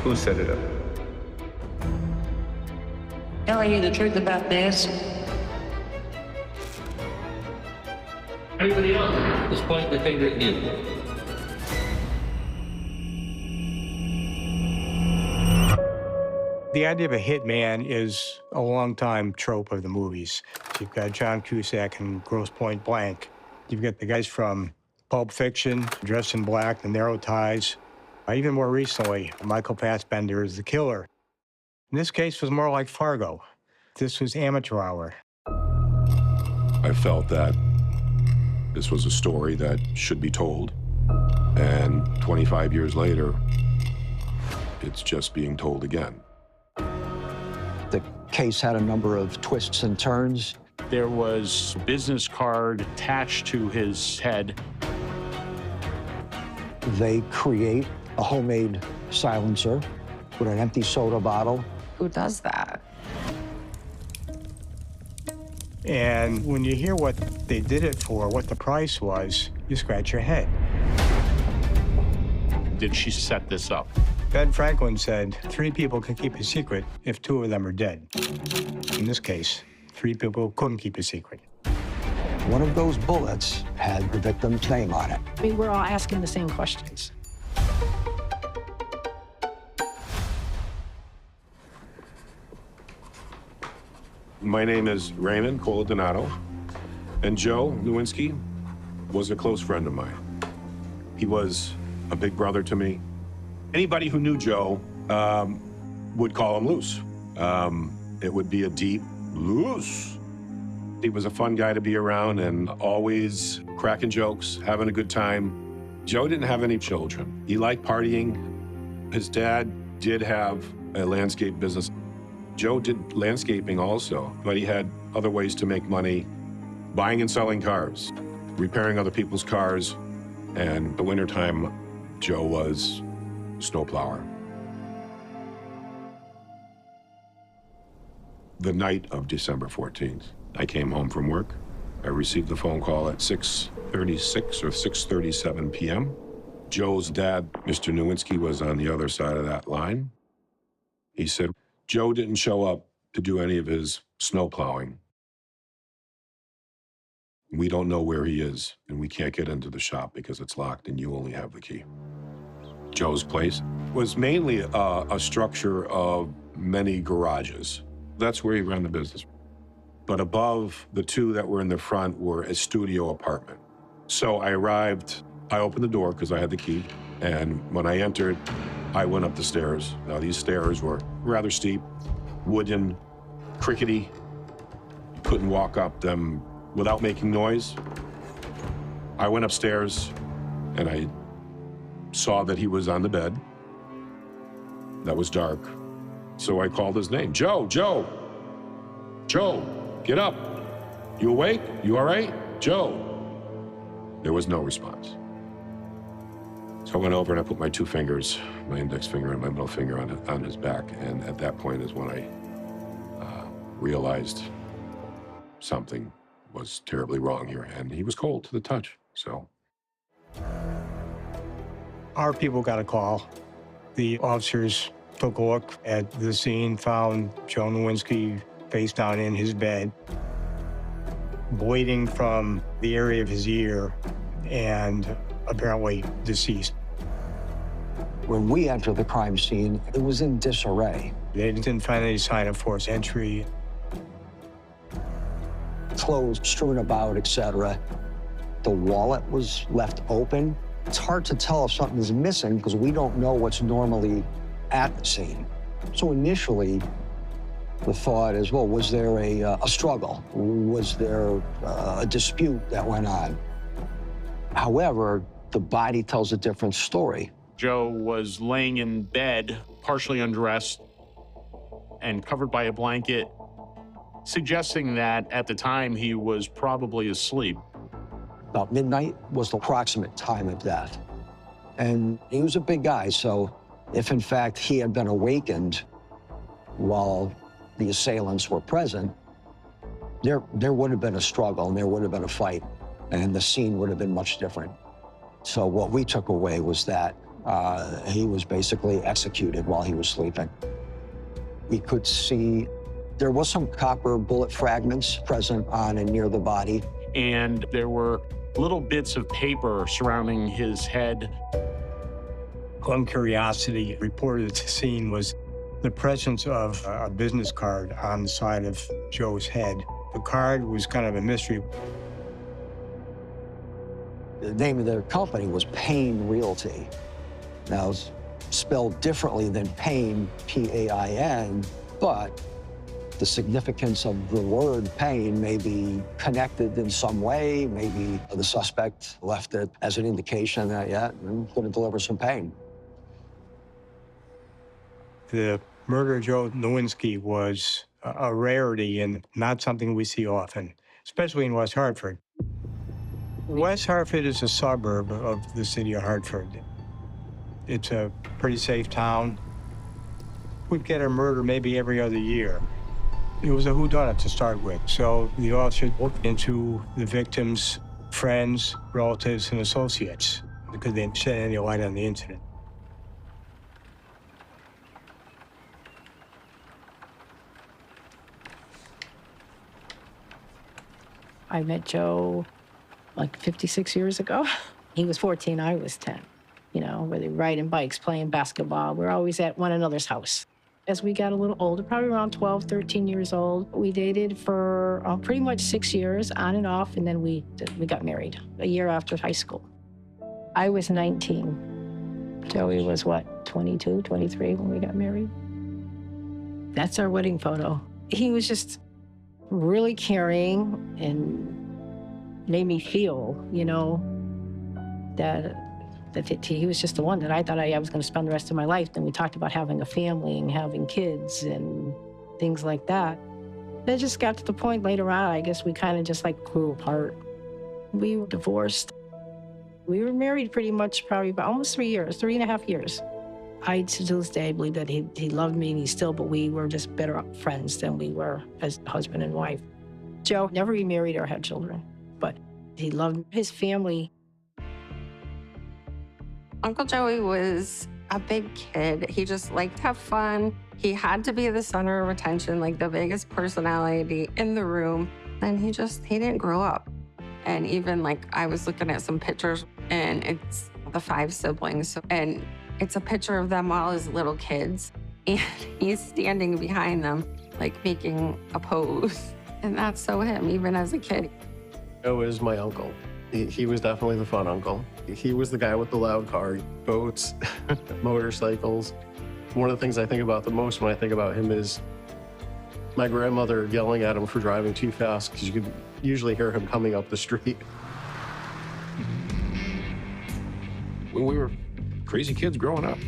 Who set it up? Telling you the truth about this. Anybody else? Just point the finger at you. The idea of a hitman is a long-time trope of the movies. You've got John Cusack in Grosse Pointe Blank. You've got the guys from Pulp Fiction, dressed in black, the narrow ties. Even more recently, Michael Fassbender is the killer. In this case, it was more like Fargo. This was amateur hour. I felt that this was a story that should be told. And 25 years later, it's just being told again. The case had a number of twists and turns. There was a business card attached to his head. They create a homemade silencer with an empty soda bottle. Who does that? And when you hear what they did it for, what the price was, you scratch your head. Did she set this up? Ben Franklin said 3 people can keep a secret if 2 of them are dead. In this case, 3 people couldn't keep a secret. One of those bullets had the victim's name on it. I mean, we're all asking the same questions. My name is Raymond Coladonato, and Joe Nowinski was a close friend of mine. He was a big brother to me. Anybody who knew Joe would call him Loose. It would be a deep Loose. He was a fun guy to be around and always cracking jokes, having a good time. Joe didn't have any children. He liked partying. His dad did have a landscape business. Joe did landscaping also, but he had other ways to make money, buying and selling cars, repairing other people's cars, and in the wintertime, Joe was snowplower. The night of December 14th, I came home from work. I received the phone call at 6:36 or 6:37 p.m. Joe's dad, Mr. Nowinski, was on the other side of that line. He said, Joe didn't show up to do any of his snow plowing. We don't know where he is, and we can't get into the shop because it's locked and you only have the key. Joe's place was mainly a structure of many garages. That's where he ran the business. But above the 2 that were in the front were a studio apartment. So I arrived, I opened the door because I had the key, and when I entered, I went up the stairs. Now, these stairs were rather steep, wooden, crickety. You couldn't walk up them without making noise. I went upstairs, and I saw that he was on the bed. That was dark. So I called his name. Joe, Joe, Joe, get up. You awake? You all right? Joe. There was no response. So I went over and I put my 2 fingers, my index finger and my middle finger on his back. And at that point is when I realized something was terribly wrong here. And he was cold to the touch, so. Our people got a call. The officers took a look at the scene, found Joe Nowinski face down in his bed, bleeding from the area of his ear, and apparently deceased. When we entered the crime scene, it was in disarray. They didn't find any sign of forced entry. Clothes strewn about, etc. The wallet was left open. It's hard to tell if something's missing because we don't know what's normally at the scene. So initially, the thought is, well, was there a struggle? Was there a dispute that went on? However, the body tells a different story. Joe was laying in bed, partially undressed and covered by a blanket, suggesting that at the time he was probably asleep. About midnight was the approximate time of death. And he was a big guy, so if in fact he had been awakened while the assailants were present, there would have been a struggle and there would have been a fight, and the scene would have been much different. So what we took away was that He was basically executed while he was sleeping. We could see there was some copper bullet fragments present on and near the body. And there were little bits of paper surrounding his head. One curiosity reported at the scene was the presence of a business card on the side of Joe's head. The card was kind of a mystery. The name of their company was Payne Realty. Now, it's spelled differently than Payne, P-A-I-N, but the significance of the word pain may be connected in some way. Maybe the suspect left it as an indication that, yeah, I'm going to deliver some pain. The murder of Joe Nowinski was a rarity and not something we see often, especially in West Hartford. West Hartford is a suburb of the city of Hartford. It's a pretty safe town. We'd get a murder maybe every other year. It was a whodunit to start with, so the officer looked into the victim's friends, relatives, and associates because they didn't shed any light on the incident. I met Joe like 56 years ago. He was 14, I was 10. You know, where they riding bikes, playing basketball. We're always at one another's house. As we got a little older, probably around 12, 13 years old, we dated for pretty much 6 years, on and off, and then we got married a year after high school. I was 19. Joey was, what, 22, 23 when we got married? That's our wedding photo. He was just really caring and made me feel, you know, that he was just the one that I thought I was going to spend the rest of my life. Then we talked about having a family and having kids and things like that. It just got to the point later on, I guess we kind of just like grew apart. We were divorced. We were married pretty much probably about almost 3 years, 3.5 years. I, to this day, believe that he loved me and he still, but we were just better friends than we were as husband and wife. Joe never remarried or had children, but he loved his family. Uncle Joey was a big kid. He just liked to have fun. He had to be the center of attention, like the biggest personality in the room. And he didn't grow up. And even like I was looking at some pictures and it's the 5 siblings. And it's a picture of them all as little kids. And he's standing behind them, like making a pose. And that's so him, even as a kid. Joe is my uncle. He was definitely the fun uncle. He was the guy with the loud car, boats, motorcycles. One of the things I think about the most when I think about him is my grandmother yelling at him for driving too fast because you could usually hear him coming up the street. When we were crazy kids growing up,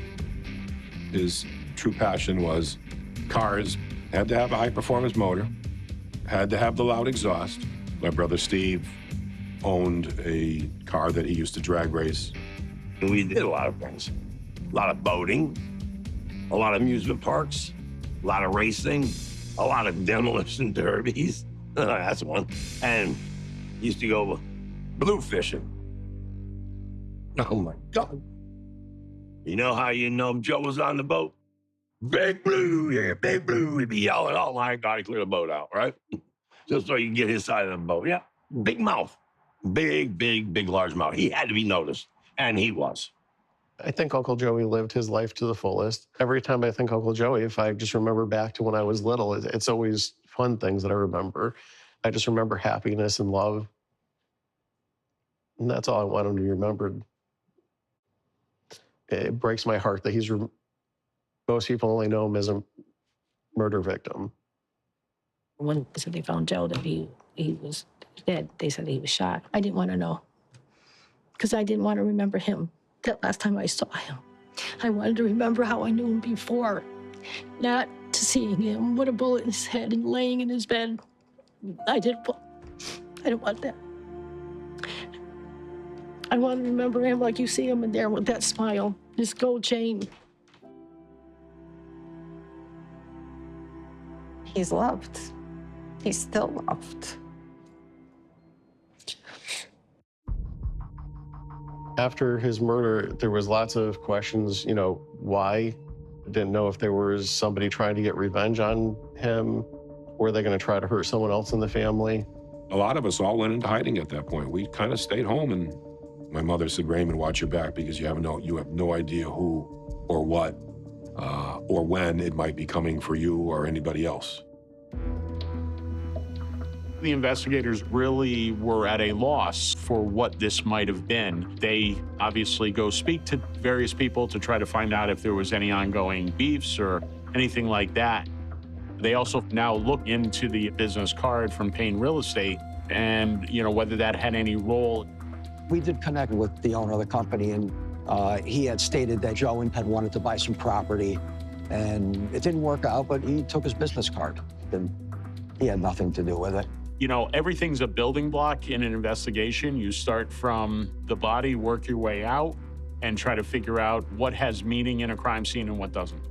his true passion was cars. Had to have a high-performance motor, had to have the loud exhaust. My brother Steve owned a car that he used to drag race. We did a lot of things. A lot of boating, a lot of amusement parks, a lot of racing, a lot of demolition derbies. That's one. And used to go blue fishing. Oh my God. You know how you know Joe was on the boat? Big Blue, yeah, Big Blue. He'd be yelling, oh my God, he cleared the boat out, right? Just so you can get his side of the boat. Yeah, big mouth. Big, large mouth. He had to be noticed, and he was. I think Uncle Joey lived his life to the fullest. Every time I think Uncle Joey, if I just remember back to when I was little, it's always fun things that I remember. I just remember happiness and love. And that's all I want him to be remembered. It breaks my heart that most people only know him as a murder victim. When they found Joe that he was dead, they said he was shot. I didn't want to know because I didn't want to remember him that last time I saw him. I wanted to remember how I knew him before, not to seeing him with a bullet in his head and laying in his bed. I didn't want that. I want to remember him like you see him in there with that smile, his gold chain. He's loved. He's still loved. After his murder, there was lots of questions, why? Didn't know if there was somebody trying to get revenge on him. Were they going to try to hurt someone else in the family? A lot of us all went into hiding at that point. We kind of stayed home, and my mother said, Raymond, watch your back because you have no idea who or what or when it might be coming for you or anybody else. The investigators really were at a loss for what this might have been. They obviously go speak to various people to try to find out if there was any ongoing beefs or anything like that. They also now look into the business card from Payne Real Estate and, whether that had any role. We did connect with the owner of the company, and he had stated that Joe had wanted to buy some property, and it didn't work out, but he took his business card, and he had nothing to do with it. Everything's a building block in an investigation. You start from the body, work your way out, and try to figure out what has meaning in a crime scene and what doesn't.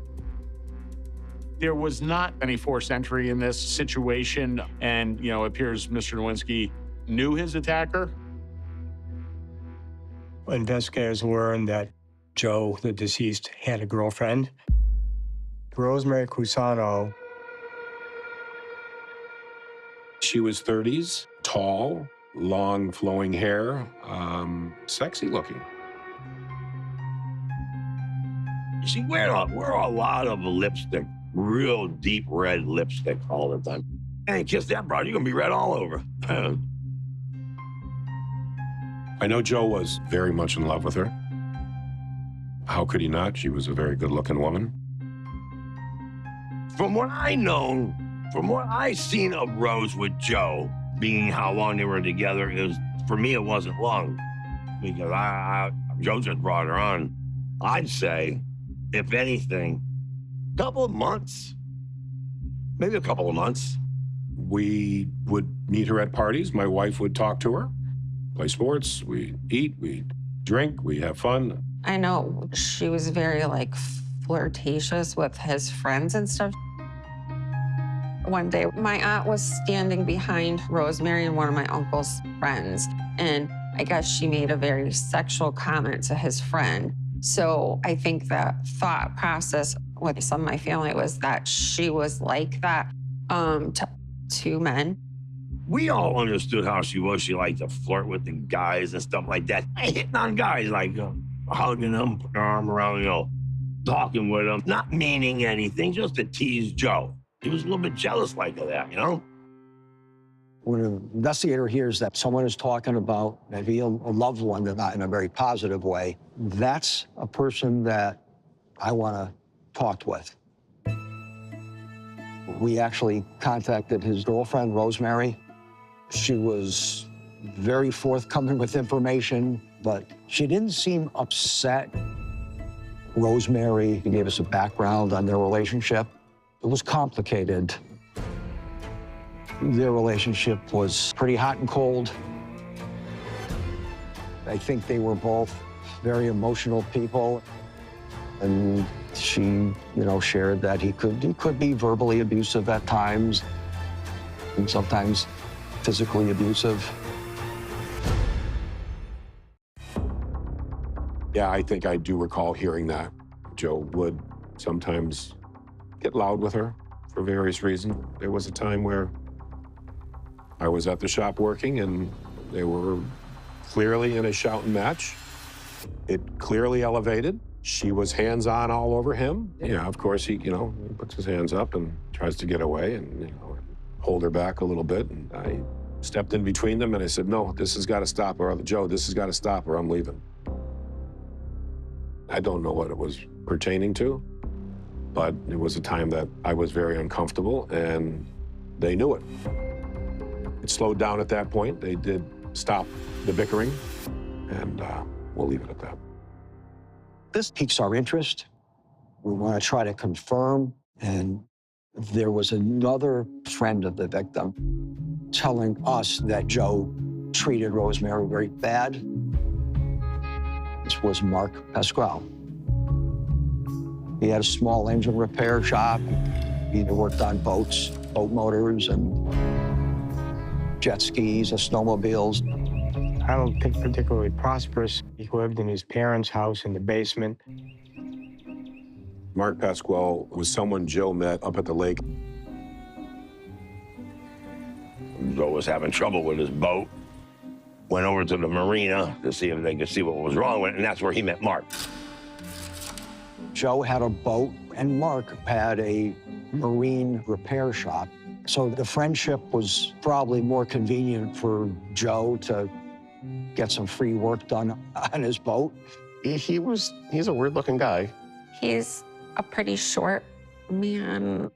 There was not any forced entry in this situation, and, it appears Mr. Nowinski knew his attacker. Investigators learned that Joe, the deceased, had a girlfriend, Rosemary Cusano. She was 30s, tall, long flowing hair, sexy looking. You see, wear a lot of lipstick, real deep red lipstick all the time. And kiss that broad, you're gonna be red all over. I know Joe was very much in love with her. How could he not? She was a very good-looking woman. From what I seen of Rose with Joe, being how long they were together, for me, it wasn't long. Because Joe just brought her on. I'd say, if anything, couple of months. Maybe a couple of months. We would meet her at parties. My wife would talk to her, play sports, we eat, we drink, we have fun. I know she was very flirtatious with his friends and stuff. One day, my aunt was standing behind Rosemary and one of my uncle's friends, and I guess she made a very sexual comment to his friend. So I think the thought process with some of my family was that she was like that to men. We all understood how she was. She liked to flirt with the guys and stuff like that. Hitting on guys, hugging them, putting her arm around, talking with them, not meaning anything, just to tease Joe. He was a little bit jealous of that, When an investigator hears that someone is talking about maybe a loved one, but not in a very positive way, that's a person that I want to talk with. We actually contacted his girlfriend, Rosemary. She was very forthcoming with information, but she didn't seem upset. Rosemary gave us a background on their relationship. It was complicated. Their relationship was pretty hot and cold. I think they were both very emotional people. And she, shared that he could be verbally abusive at times, and sometimes physically abusive. Yeah, I think I do recall hearing that. Joe would sometimes get loud with her for various reasons. There was a time where I was at the shop working, and they were clearly in a shouting match. It clearly elevated. She was hands-on all over him. Yeah, of course, he puts his hands up and tries to get away and, hold her back a little bit. And I stepped in between them and I said, no, this has got to stop, or Joe, this has got to stop, or I'm leaving. I don't know what it was pertaining to, but it was a time that I was very uncomfortable, and they knew it. It slowed down at that point. They did stop the bickering, and we'll leave it at that. This piques our interest. We want to try to confirm, and there was another friend of the victim telling us that Joe treated Rosemary very bad. This was Mark Pasquale. He had a small engine repair shop. He worked on boats, boat motors, and jet skis and snowmobiles. I don't think particularly prosperous. He lived in his parents' house in the basement. Mark Pasquale was someone Joe met up at the lake. Joe was having trouble with his boat. Went over to the marina to see if they could see what was wrong with it, and that's where he met Mark. Joe had a boat, and Mark had a marine repair shop. So the friendship was probably more convenient for Joe to get some free work done on his boat. He's a weird-looking guy. He's a pretty short man.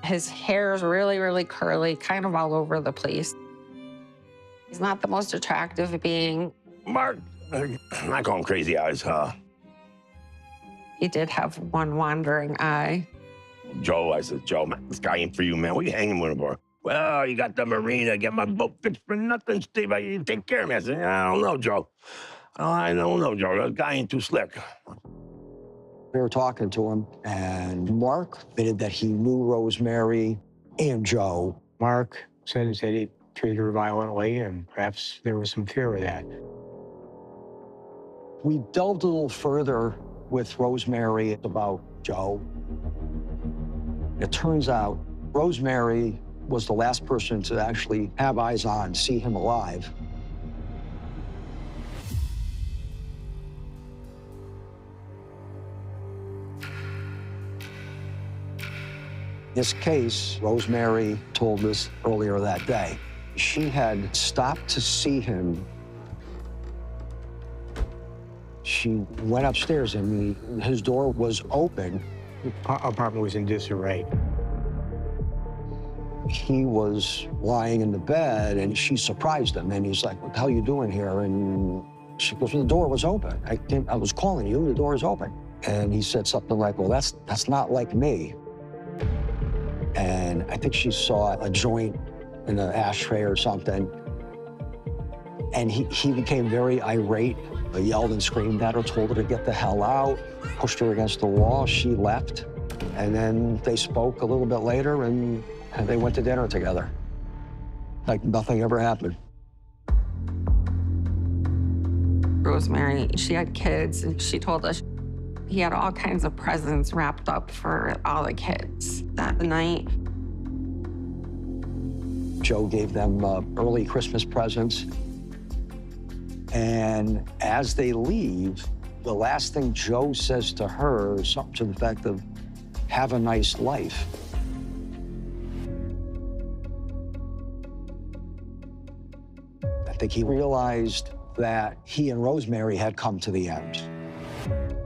His hair's really, really curly, kind of all over the place. He's not the most attractive being. Mark, I call him crazy eyes, huh? He did have one wandering eye. Joe, I said, Joe, man, this guy ain't for you, man. What are you hanging with him for? Well, you got the marina, get my boat fixed for nothing, Steve. You take care of me. I said, I don't know, Joe. I don't know, Joe. That guy ain't too slick. We were talking to him, and Mark admitted that he knew Rosemary and Joe. Mark said he treated her violently, and perhaps there was some fear of that. We delved a little further with Rosemary about Joe. It turns out Rosemary was the last person to actually have eyes on, see him alive. In this case, Rosemary told us earlier that day, she had stopped to see him. She went upstairs and his door was open. The apartment was in disarray. He was lying in the bed and she surprised him and he's like, what the hell are you doing here? And she goes, well, the door was open. I was calling you, the door is open. And he said something like, well, that's not like me. And I think she saw a joint in an ashtray or something. And he became very irate. He yelled and screamed at her, told her to get the hell out, pushed her against the wall. She left. And then they spoke a little bit later and they went to dinner together. Like nothing ever happened. Rosemary, she had kids, and she told us he had all kinds of presents wrapped up for all the kids that night. Joe gave them early Christmas presents. And as they leave, the last thing Joe says to her is something to the effect of, have a nice life. I think he realized that he and Rosemary had come to the end.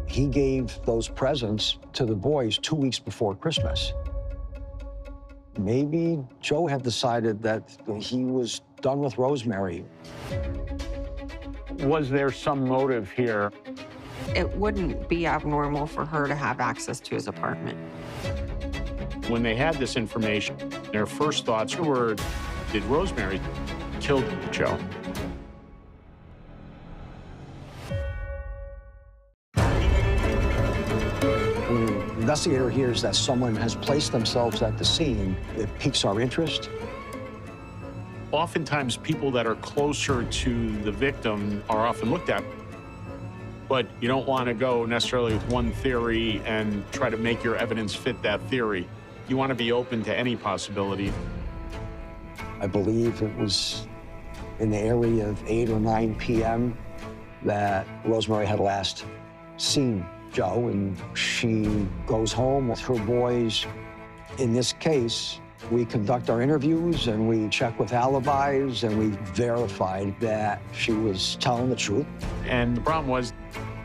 He gave those presents to the boys 2 weeks before Christmas. Maybe Joe had decided that he was done with Rosemary. Was there some motive here? It wouldn't be abnormal for her to have access to his apartment. When they had this information, their first thoughts were, did Rosemary kill Joe? When the investigator hears that someone has placed themselves at the scene, it piques our interest. Oftentimes, people that are closer to the victim are often looked at, but you don't want to go necessarily with one theory and try to make your evidence fit that theory. You want to be open to any possibility. I believe it was in the area of 8 or 9 p.m. that Rosemary had last seen Joe, and she goes home with her boys. In this case, we conduct our interviews and we check with alibis and we verified that she was telling the truth. And the problem was,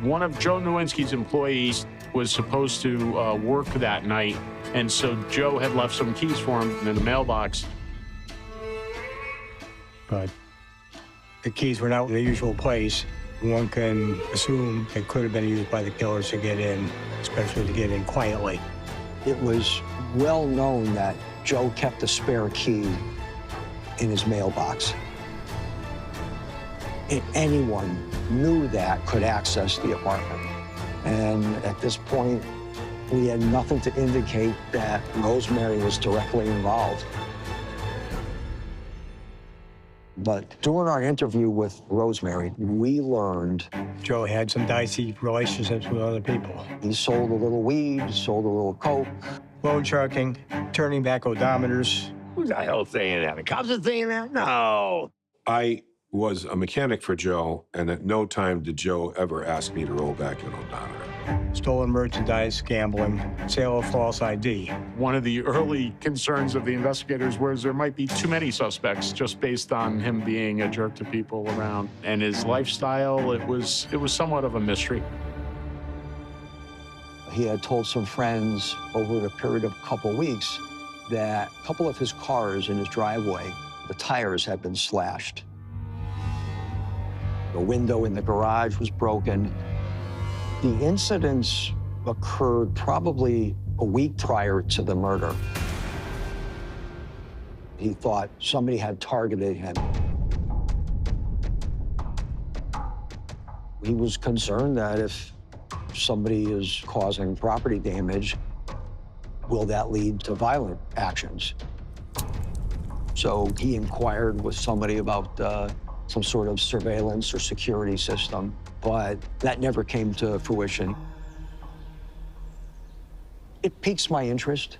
one of Joe Nowinski's employees was supposed to work that night, and so Joe had left some keys for him in the mailbox. But the keys were not in the usual place. One can assume it could have been used by the killers to get in, especially to get in quietly. It was well known that Joe kept a spare key in his mailbox. And anyone knew that could access the apartment. And at this point, we had nothing to indicate that Rosemary was directly involved. But during our interview with Rosemary, we learned Joe had some dicey relationships with other people. he sold a little weed, sold a little coke. Loan sharking, turning back odometers. Who's the hell saying that? The cops are saying that? No. I was a mechanic for Joe, and at no time did Joe ever ask me to roll back an odometer. Stolen merchandise, gambling, sale of false ID. One of the early concerns of the investigators was there might be too many suspects just based on him being a jerk to people around. And his lifestyle, it was somewhat of a mystery. He had told some friends over the period of a couple weeks that a couple of his cars in his driveway, the tires had been slashed. The window in the garage was broken. The incidents occurred probably a week prior to the murder. He thought somebody had targeted him. He was concerned that if somebody is causing property damage, will that lead to violent actions? So he inquired with somebody about some sort of surveillance or security system, but that never came to fruition. It piques my interest,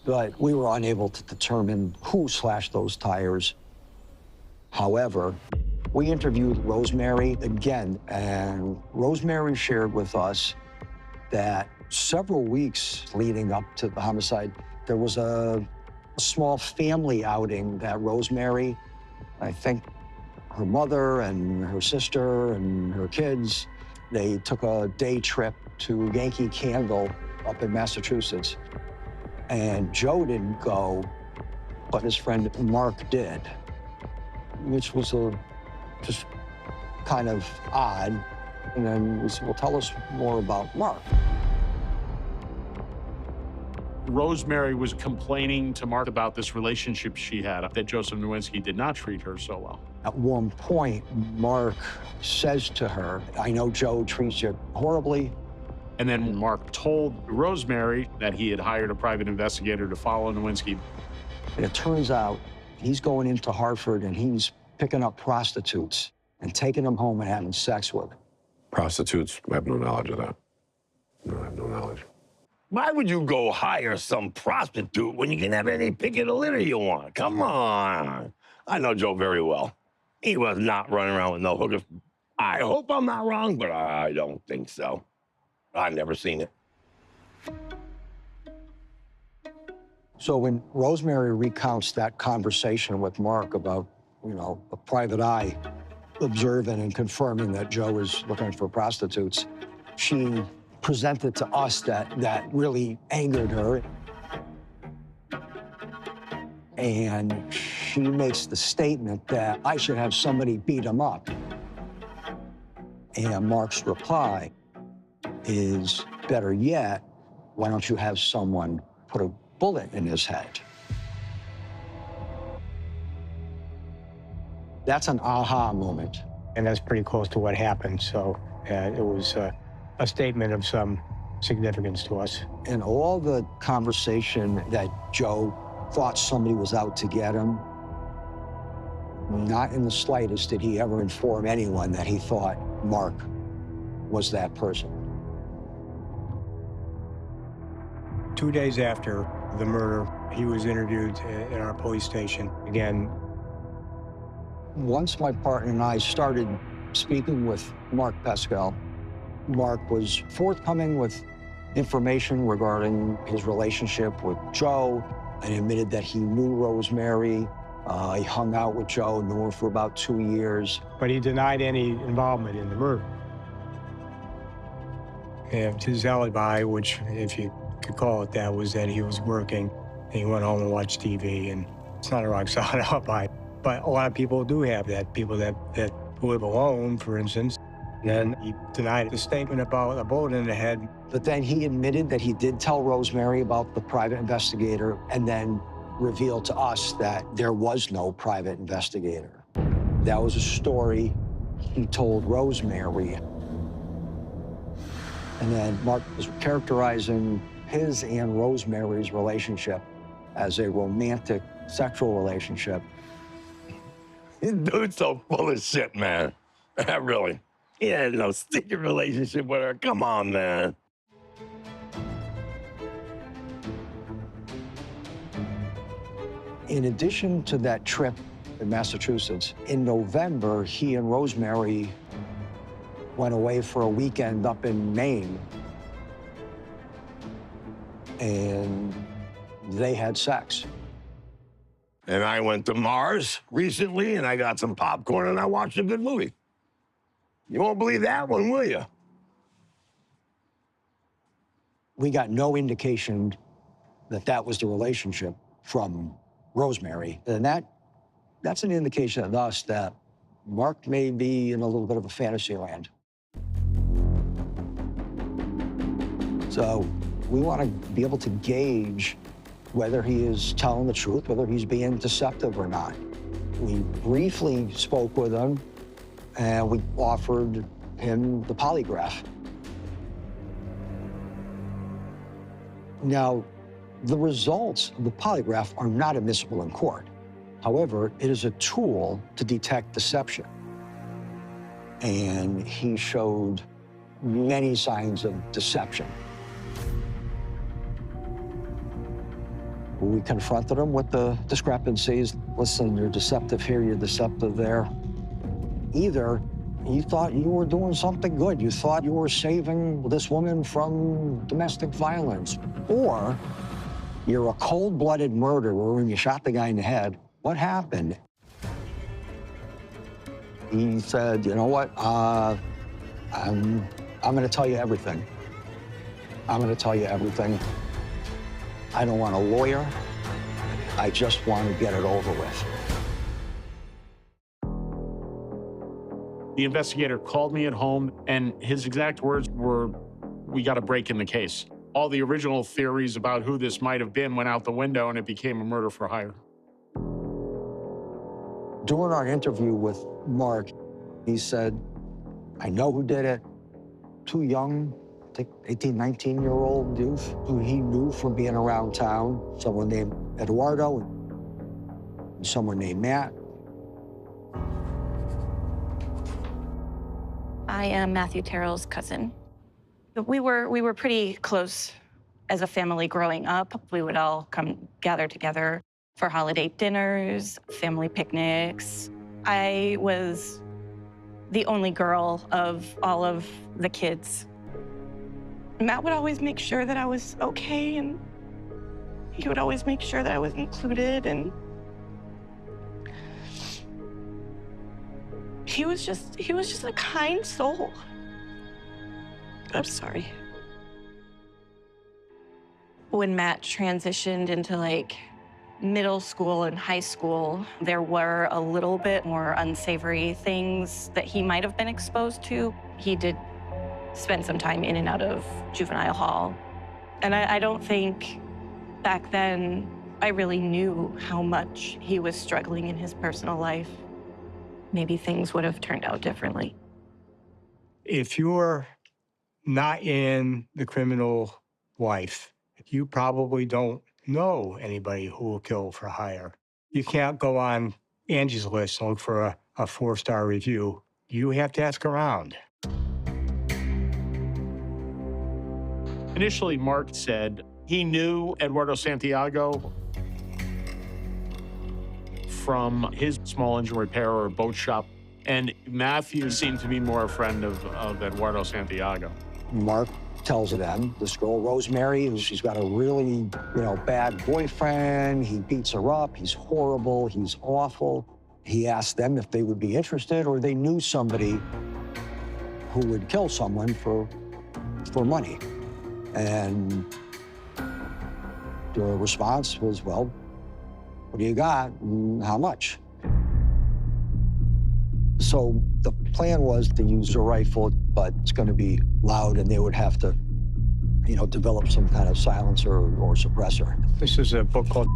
but we were unable to determine who slashed those tires. However, we interviewed Rosemary again, and Rosemary shared with us that several weeks leading up to the homicide, there was a small family outing that Rosemary, I think her mother and her sister and her kids, they took a day trip to Yankee Candle up in Massachusetts. And Joe didn't go, but his friend Mark did, which was just kind of odd. And then we said, well, tell us more about Mark. Rosemary was complaining to Mark about this relationship she had, that Joseph Nowinski did not treat her so well. At one point, Mark says to her, I know Joe treats you horribly. And then Mark told Rosemary that he had hired a private investigator to follow Nowinski. And it turns out he's going into Hartford and he's picking up prostitutes and taking them home and having sex with them. Prostitutes, I have no knowledge of that. No, I have no knowledge. Why would you go hire some prostitute when you can have any pick of the litter you want? Come on. I know Joe very well. He was not running around with no hookers. I hope I'm not wrong, but I don't think so. I've never seen it. So when Rosemary recounts that conversation with Mark about, you know, a private eye observing and confirming that Joe is looking for prostitutes, she presented to us that really angered her. And she makes the statement that I should have somebody beat him up. And Mark's reply is, better yet, why don't you have someone put a bullet in his head? That's an aha moment. And that's pretty close to what happened. So it was a statement of some significance to us. In all the conversation that Joe thought somebody was out to get him, not in the slightest did he ever inform anyone that he thought Mark was that person. 2 days after the murder, he was interviewed in our police station again. Once my partner and I started speaking with Mark Peskel, Mark was forthcoming with information regarding his relationship with Joe and admitted that he knew Rosemary. He hung out with Joe, knew her for about 2 years. But he denied any involvement in the murder. And his alibi, which, if you could call it that, was that he was working and he went home and watched TV, and it's not a rock solid alibi. But a lot of people do have that, people that live alone, for instance. Then he denied the statement about a bullet in the head. But then he admitted that he did tell Rosemary about the private investigator and then revealed to us that there was no private investigator. That was a story he told Rosemary. And then Mark was characterizing his and Rosemary's relationship as a romantic sexual relationship. This dude's so full of shit, man. Really. He had no sticky relationship with her. Come on, man. In addition to that trip in Massachusetts, in November, he and Rosemary went away for a weekend up in Maine. And they had sex. And I went to Mars recently, and I got some popcorn, and I watched a good movie. You won't believe that one, will you? We got no indication that that was the relationship from Rosemary. And that's an indication to us that Mark may be in a little bit of a fantasy land. So we want to be able to gauge whether he is telling the truth, whether he's being deceptive or not. We briefly spoke with him, and we offered him the polygraph. Now, the results of the polygraph are not admissible in court. However, it is a tool to detect deception. And he showed many signs of deception. We confronted him with the discrepancies. Listen, you're deceptive here, you're deceptive there. Either you thought you were doing something good, you thought you were saving this woman from domestic violence, or you're a cold-blooded murderer and you shot the guy in the head. What happened? He said, you know what, I'm gonna tell you everything. I'm gonna tell you everything. I don't want a lawyer. I just want to get it over with. The investigator called me at home, and his exact words were, "We got a break in the case." All the original theories about who this might have been went out the window, and it became a murder for hire. During our interview with Mark, he said, I know who did it. Two young, I think 18, 19-year-old youth who he knew from being around town, someone named Eduardo and someone named Matt. I am Matthew Terrell's cousin. We were pretty close as a family growing up. We would all gather together for holiday dinners, family picnics. I was the only girl of all of the kids. Matt would always make sure that I was okay, and he would always make sure that I was included, and he was just a kind soul. I'm sorry. When Matt transitioned into like middle school and high school, there were a little bit more unsavory things that he might have been exposed to. He did spend some time in and out of juvenile hall. And I don't think back then I really knew how much he was struggling in his personal life. Maybe things would have turned out differently. If you're not in the criminal life, you probably don't know anybody who will kill for hire. You can't go on Angie's List and look for a 4-star review. You have to ask around. Initially, Mark said he knew Eduardo Santiago from his small engine repair or boat shop, and Matthew seemed to be more a friend of Eduardo Santiago. Mark tells them, this girl, Rosemary, she's got a really, bad boyfriend. He beats her up. He's horrible. He's awful. He asked them if they would be interested or they knew somebody who would kill someone for money. And the response was, well, what do you got and how much? So the plan was to use a rifle, but it's going to be loud and they would have to, develop some kind of silencer or suppressor. This is a book called,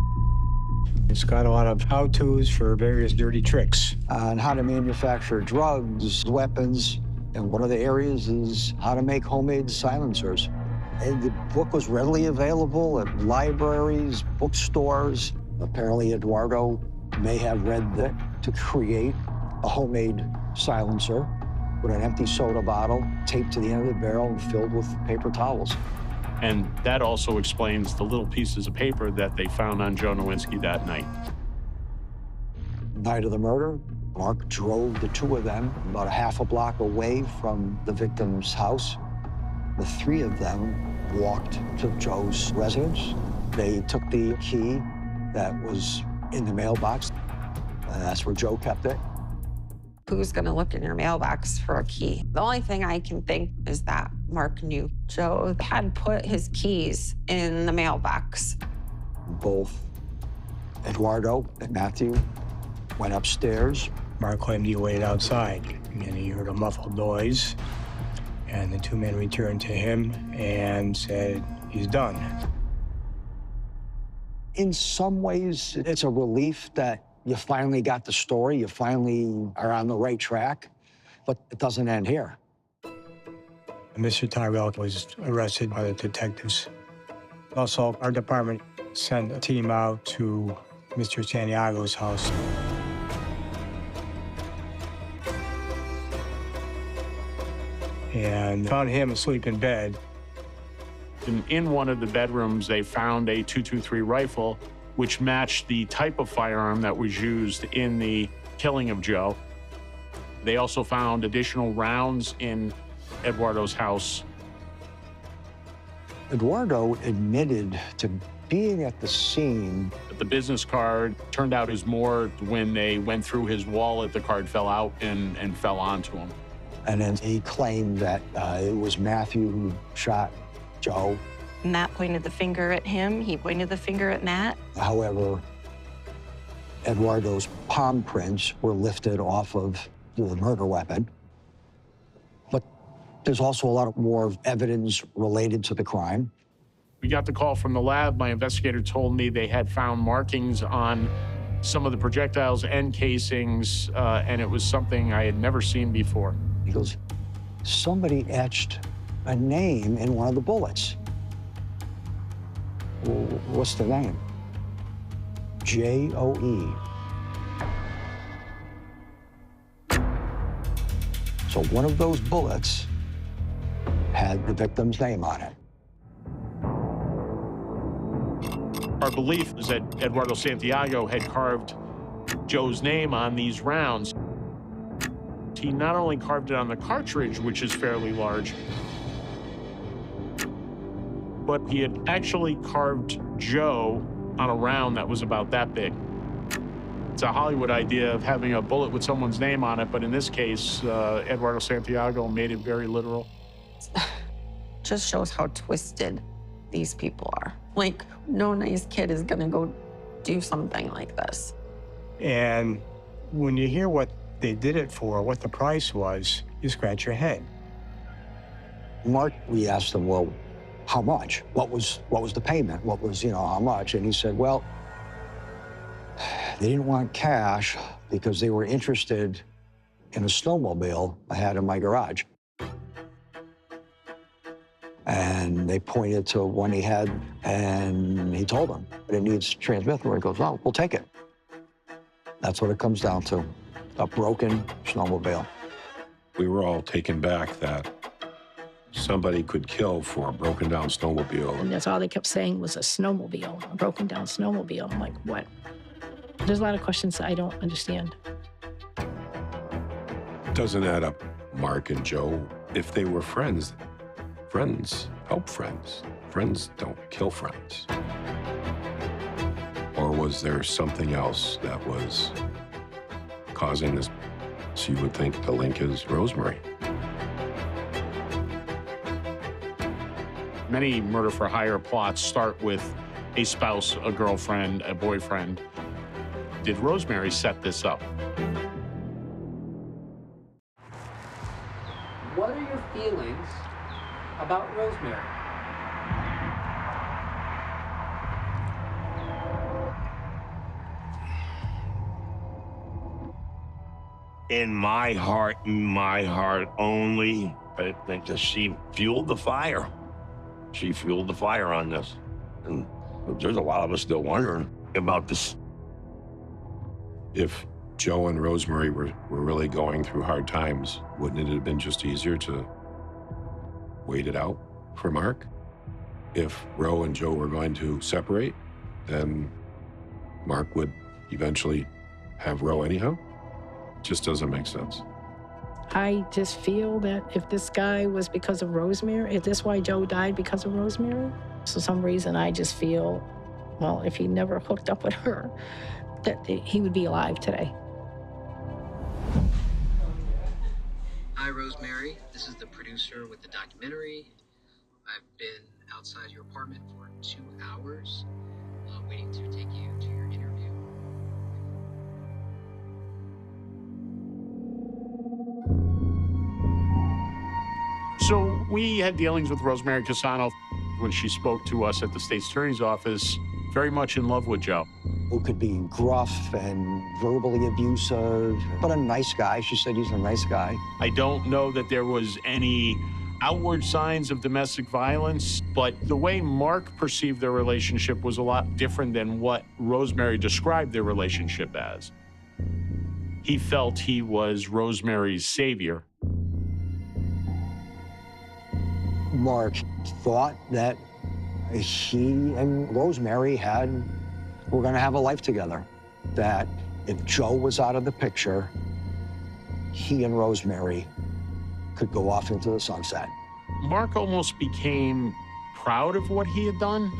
it's got a lot of how-tos for various dirty tricks. On how to manufacture drugs, weapons, and one of the areas is how to make homemade silencers. And the book was readily available at libraries, bookstores. Apparently Eduardo may have read to create a homemade silencer with an empty soda bottle taped to the end of the barrel and filled with paper towels. And that also explains the little pieces of paper that they found on Joe Nowinski that night. Night of the murder, Mark drove the two of them about a half a block away from the victim's house. The three of them walked to Joe's residence. They took the key that was in the mailbox, and that's where Joe kept it. Who's gonna look in your mailbox for a key? The only thing I can think is that Mark knew Joe had put his keys in the mailbox. Both Eduardo and Matthew went upstairs. Mark claimed he waited outside, and he heard a muffled noise, and the two men returned to him and said, he's done. In some ways, it's a relief that you finally got the story, you finally are on the right track, but it doesn't end here. Mr. Tyrell was arrested by the detectives. Also, our department sent a team out to Mr. Santiago's house. And found him asleep in bed. In one of the bedrooms, they found a .223 rifle, which matched the type of firearm that was used in the killing of Joe. They also found additional rounds in Eduardo's house. Eduardo admitted to being at the scene. The business card turned out as more when they went through his wallet, the card fell out and fell onto him. And then he claimed that it was Matthew who shot Joe. Matt pointed the finger at him. He pointed the finger at Matt. However, Eduardo's palm prints were lifted off of the murder weapon. But there's also a lot more evidence related to the crime. We got the call from the lab. My investigator told me they had found markings on some of the projectiles and casings, and it was something I had never seen before. He goes, somebody etched a name in one of the bullets. Well, what's the name? J-O-E. So one of those bullets had the victim's name on it. Our belief is that Eduardo Santiago had carved Joe's name on these rounds. He not only carved it on the cartridge, which is fairly large, but he had actually carved Joe on a round that was about that big. It's a Hollywood idea of having a bullet with someone's name on it, but in this case, Eduardo Santiago made it very literal. Just shows how twisted these people are. Like, no nice kid is gonna go do something like this. And when you hear what they did it for, what the price was, you scratch your head. Mark, we asked him, well, how much? What was the payment? What was, how much? And he said, well, they didn't want cash because they were interested in a snowmobile I had in my garage. And they pointed to one he had, and he told them, but it needs transmission. He goes, oh, we'll take it. That's what it comes down to, a broken snowmobile. We were all taken back that somebody could kill for a broken down snowmobile. And that's all they kept saying was a snowmobile, a broken down snowmobile. I'm like, what? There's a lot of questions I don't understand. Doesn't add up, Mark and Joe. If they were friends, friends help friends. Friends don't kill friends. Or was there something else that was causing this? So you would think the link is Rosemary. Many murder-for-hire plots start with a spouse, a girlfriend, a boyfriend. Did Rosemary set this up? What are your feelings about Rosemary? In my heart only, I think that she fueled the fire. She fueled the fire on this. And there's a lot of us still wondering about this. If Joe and Rosemary were really going through hard times, wouldn't it have been just easier to wait it out for Mark? If Ro and Joe were going to separate, then Mark would eventually have Ro anyhow? Just doesn't make sense. I just feel that if this guy was because of Rosemary, is this why Joe died, because of Rosemary? For some reason, I just feel, well, if he never hooked up with her, that he would be alive today. Hi, Rosemary. This is the producer with the documentary. I've been outside your apartment for 2 hours, waiting to take you to your interview. So we had dealings with Rosemary Casano when she spoke to us at the state's attorney's office, very much in love with Joe. Who could be gruff and verbally abusive, but a nice guy. She said he's a nice guy. I don't know that there was any outward signs of domestic violence, but the way Mark perceived their relationship was a lot different than what Rosemary described their relationship as. He felt he was Rosemary's savior. Mark thought that he and Rosemary were going to have a life together. That if Joe was out of the picture, he and Rosemary could go off into the sunset. Mark almost became proud of what he had done,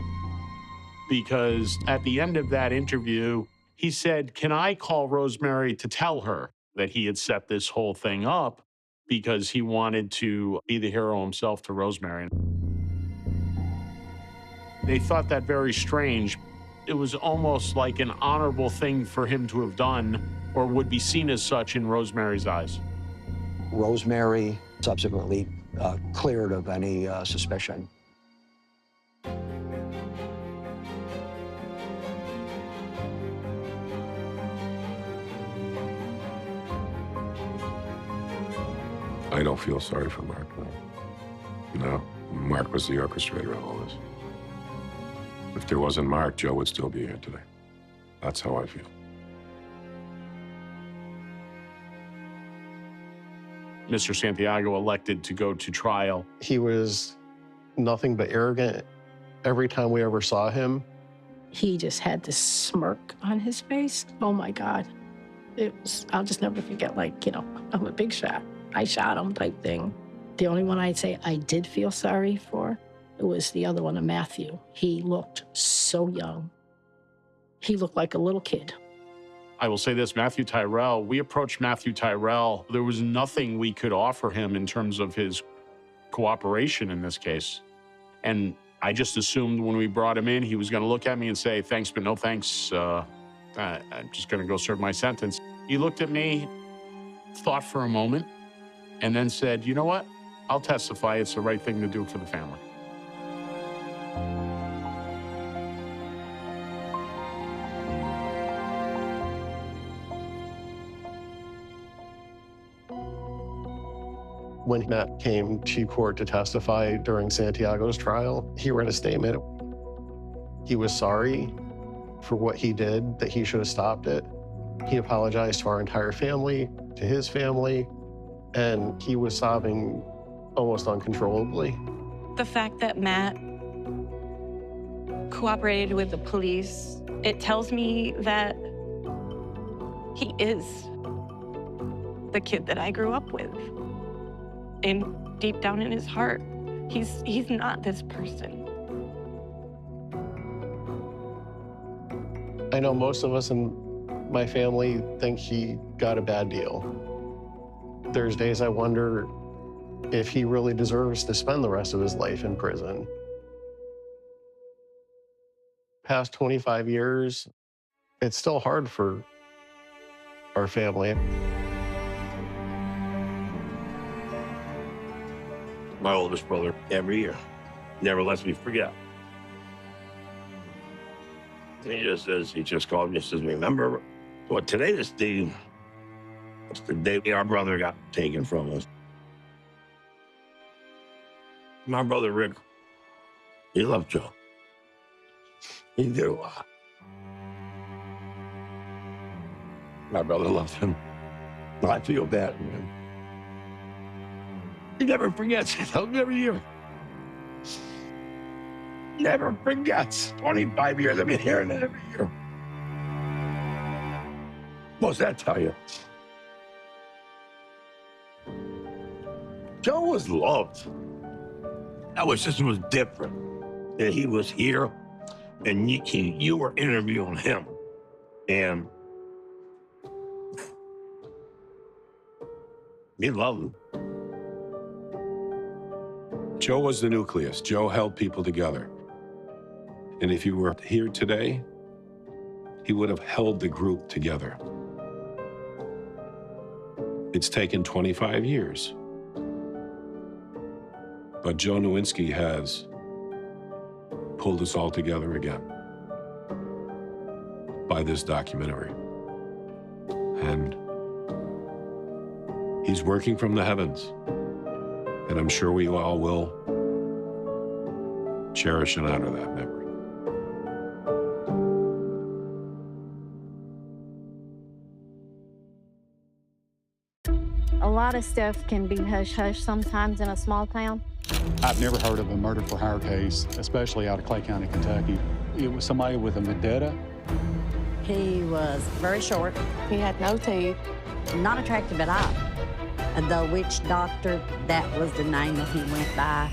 because at the end of that interview, he said, "Can I call Rosemary to tell her that he had set this whole thing up?" Because he wanted to be the hero himself to Rosemary. They thought that very strange. It was almost like an honorable thing for him to have done, or would be seen as such in Rosemary's eyes. Rosemary subsequently cleared of any suspicion. I don't feel sorry for Mark, no. No, Mark was the orchestrator of all this. If there wasn't Mark, Joe would still be here today. That's how I feel. Mr. Santiago elected to go to trial. He was nothing but arrogant every time we ever saw him. He just had this smirk on his face. Oh my God. I'll just never forget, like, I'm a big shot. I shot him type thing. The only one I'd say I did feel sorry for, it was the other one, Matthew. He looked so young. He looked like a little kid. I will say this, Matthew Tyrell, we approached Matthew Tyrell. There was nothing we could offer him in terms of his cooperation in this case. And I just assumed when we brought him in, he was going to look at me and say, "Thanks, but no thanks. I'm just going to go serve my sentence." He looked at me, thought for a moment, and then said, "You know what? I'll testify. It's the right thing to do for the family." When Matt came to court to testify during Santiago's trial, he read a statement. He was sorry for what he did, that he should have stopped it. He apologized to our entire family, to his family, and he was sobbing almost uncontrollably. The fact that Matt cooperated with the police, it tells me that he is the kid that I grew up with. And deep down in his heart, he's not this person. I know most of us in my family think he got a bad deal. There's days I wonder if he really deserves to spend the rest of his life in prison. Past 25 years, it's still hard for our family. My oldest brother, every year, never lets me forget. He just called me and says, "Remember, well, today is the day our brother got taken from us." My brother Rick, he loved Joe. He did a lot. My brother loved him. I feel bad, man. He never forgets. He tells me every year. Never forgets. 25 years I've been hearing it every year. What's that tell you? Joe was loved. That was just was different. That he was here, and you were interviewing him, and he loved him. Joe was the nucleus. Joe held people together. And if you were here today, he would have held the group together. It's taken 25 years. But Joe Nowinski has pulled us all together again by this documentary. And he's working from the heavens. And I'm sure we all will cherish and honor that memory. A lot of stuff can be hush-hush sometimes in a small town. I've never heard of a murder-for-hire case, especially out of Clay County, Kentucky. It was somebody with a vendetta. He was very short. He had no teeth. Not attractive at all. The witch doctor, that was the name that he went by.